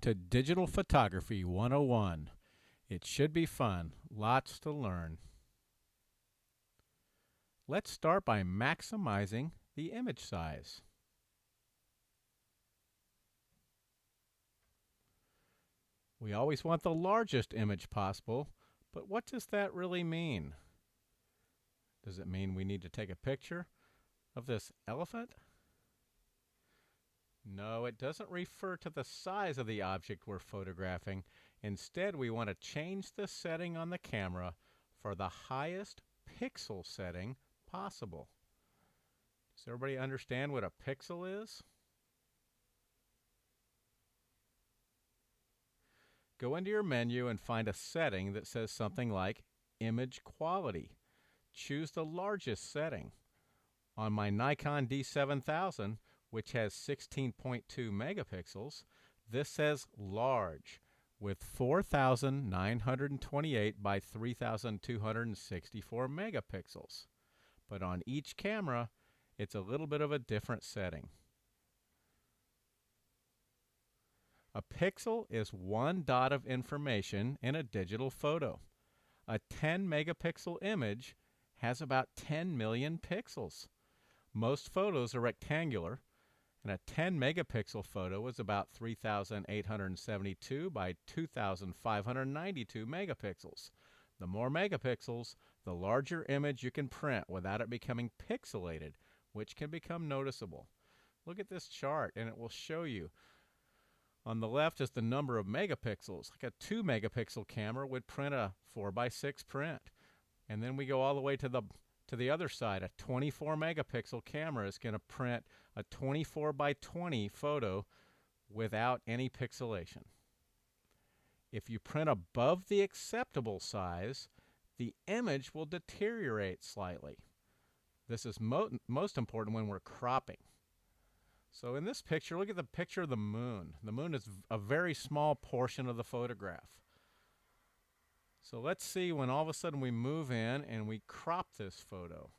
to Digital Photography 101. It should be fun, lots to learn. Let's start by maximizing the image size. We always want the largest image possible, but what does that really mean? Does it mean we need to take a picture of this elephant? No, it doesn't refer to the size of the object we're photographing. Instead, we want to change the setting on the camera for the highest pixel setting possible. Does everybody understand what a pixel is? Go into your menu and find a setting that says something like Image Quality. Choose the largest setting. On my Nikon D7000, which has 16.2 megapixels, this says large with 4,928 by 3,264 megapixels. But on each camera, it's a little bit of a different setting. A pixel is one dot of information in a digital photo. A 10 megapixel image has about 10 million pixels. Most photos are rectangular, and a 10 megapixel photo is about 3,872 by 2,592 megapixels. The more megapixels, the larger image you can print without it becoming pixelated, which can become noticeable. Look at this chart and it will show you. On the left is the number of megapixels. Like a 2 megapixel camera would print a 4x6 print. And then we go all the way to the other side. A 24 megapixel camera is going to print a 24 by 20 photo without any pixelation. If you print above the acceptable size, the image will deteriorate slightly. This is most important when we're cropping. So in this picture, look at the picture of the moon. The moon is a very small portion of the photograph. So let's see when all of a sudden we move in and we crop this photo.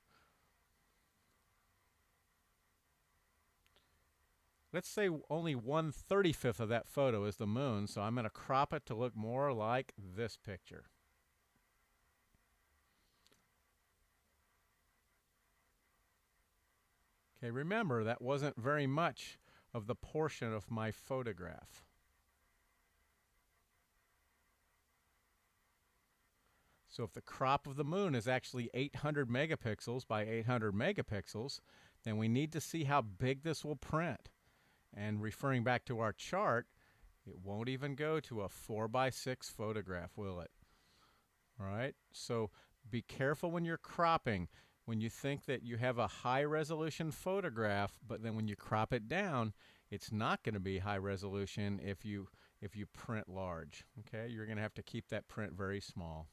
Let's say only 1/35 of that photo is the moon, so I'm going to crop it to look more like this picture. Okay, remember that wasn't very much of the portion of my photograph. So if the crop of the moon is actually 800 megapixels by 800 megapixels, then we need to see how big this will print. And referring back to our chart, it won't even go to a 4x6 photograph, will it? All right, so be careful when you're cropping. When you think that you have a high resolution photograph, but then when you crop it down, it's not going to be high resolution if you print large. Okay, you're going to have to keep that print very small.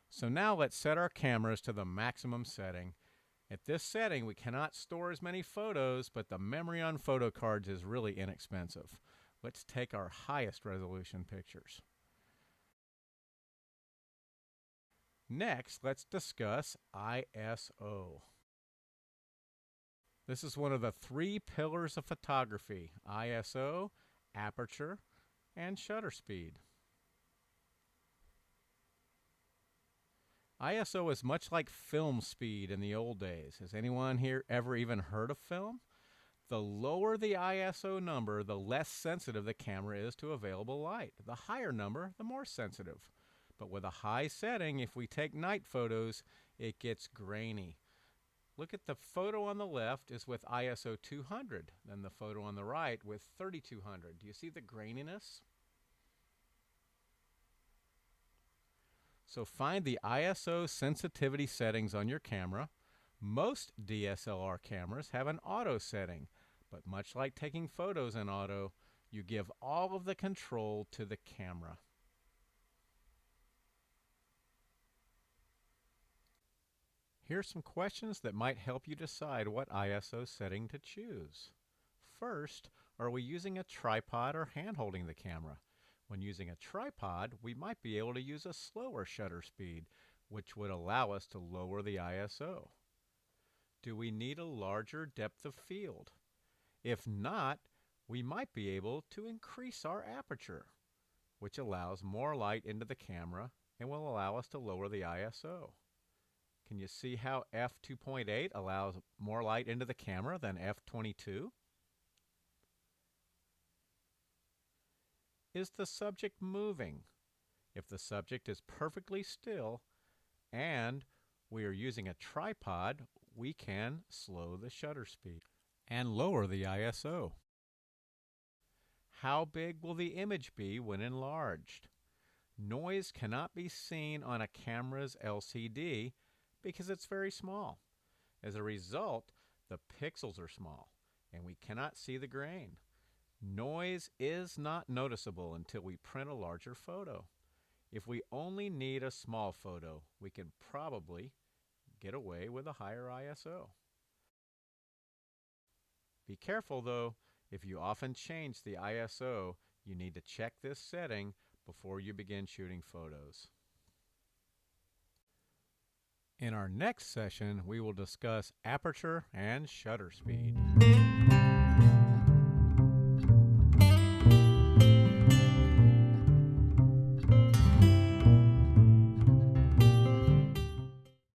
So now let's set our cameras to the maximum setting. At this setting, we cannot store as many photos, but the memory on photo cards is really inexpensive. Let's take our highest resolution pictures. Next, let's discuss ISO. This is one of the 3 pillars of photography: ISO, aperture, and shutter speed. ISO is much like film speed in the old days. Has anyone here ever even heard of film? The lower the ISO number, the less sensitive the camera is to available light. The higher number, the more sensitive. But with a high setting, if we take night photos, it gets grainy. Look at the photo on the left is with ISO 200, then the photo on the right with 3200. Do you see the graininess? So find the ISO sensitivity settings on your camera. Most DSLR cameras have an auto setting, but much like taking photos in auto, you give all of the control to the camera. Here are some questions that might help you decide what ISO setting to choose. First, are we using a tripod or hand holding the camera? When using a tripod, we might be able to use a slower shutter speed, which would allow us to lower the ISO. Do we need a larger depth of field? If not, we might be able to increase our aperture, which allows more light into the camera and will allow us to lower the ISO. Can you see how f2.8 allows more light into the camera than f22? Is the subject moving? If the subject is perfectly still and we are using a tripod, we can slow the shutter speed and lower the ISO. How big will the image be when enlarged? Noise cannot be seen on a camera's LCD because it's very small. As a result, the pixels are small and we cannot see the grain. Noise is not noticeable until we print a larger photo. If we only need a small photo, we can probably get away with a higher ISO. Be careful though, if you often change the ISO, you need to check this setting before you begin shooting photos. In our next session, we will discuss aperture and shutter speed.